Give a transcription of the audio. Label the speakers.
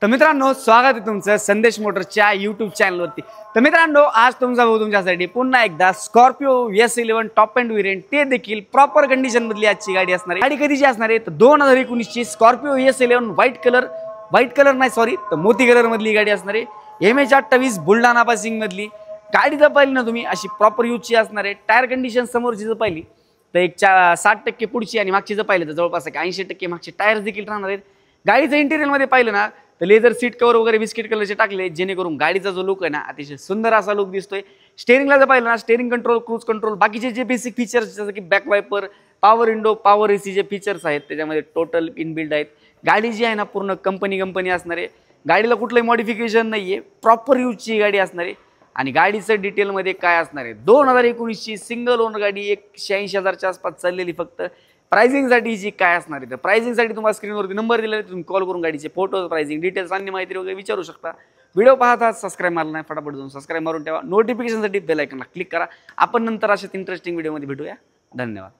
Speaker 1: तर मित्रांनो, स्वागत आहे तुमचं संदेश मोटर्सच्या यूट्यूब चॅनलवरती। तर मित्रांनो, आज तुमचा भाऊ तुमच्यासाठी पुन्हा एकदा Scorpio S11 top end variant, ते देखील प्रॉपर कंडिशन मधली आजची गाडी असणार आहे। गाडी कधीची असणार आहे तर 2019 ची स्कॉर्पिओ S11 व्हाईट कलर नाही सॉरी तर मोती कलर मधली गाडी असणार आहे। MH28 बुलढाणा पासिंग मधली गाडी जर पाहिली ना तुम्ही, अशी प्रॉपर यूजची असणार आहे। टायर कंडिशन समोरची जर पाहिली तर एक 60% पुढची आणि मागची जर पाहिली तर जवळपास 80% मागचे टायर्स देखील राहणार आहेत। गाडीचं इंटेरियर मध्ये पाहिलं ना तर लेदर सीट कवर वगैरे बिस्किट कलरचे टाकले, जेणेकरून गाडीचा जो लुक आहे ना अतिशय सुंदर असा लुक दिसतोय। स्टेअरिंगला जर पाहिलं ना, स्टेअरिंग कंट्रोल, क्रूज कंट्रोल, बाकीचे जे बेसिक फीचर्स जसं की back viper, power window, power AC जे फीचर्स आहेत त्याच्यामध्ये टोटल इनबिल्ड आहेत। गाडी जी आहे ना पूर्ण कंपनी असणार आहे। गाडीला कुठलंही मॉडिफिकेशन नाहीये, प्रॉपर यूजची गाडी असणार आहे। आणि गाडीचं डिटेलमध्ये काय असणार आहे, 2019 ची सिंगल ओनर गाडी 180,000च्या आसपास चाललेली फक्त। प्राइसिंग साठी जी काय असणार आहे तर प्राइसिंग साठी तुम्हाला स्क्रीनवरती नंबर दिलेला आहे, तुम्ही कॉल करून गाडीचे फोटो, प्राइसिंग डिटेल्स आणि माहिती वगैरे विचारू शकता। व्हिडिओ पाहता सबस्क्राइब मारला नाही, फटाफट जाऊन सबस्क्राइब मारून ठेवा। नोटिफिकेशनसाठी बेल आयकॉनला क्लिक करा। आपण नंतर अशाच इंटरेस्टिंग व्हिडिओमध्ये भेटूया। धन्यवाद।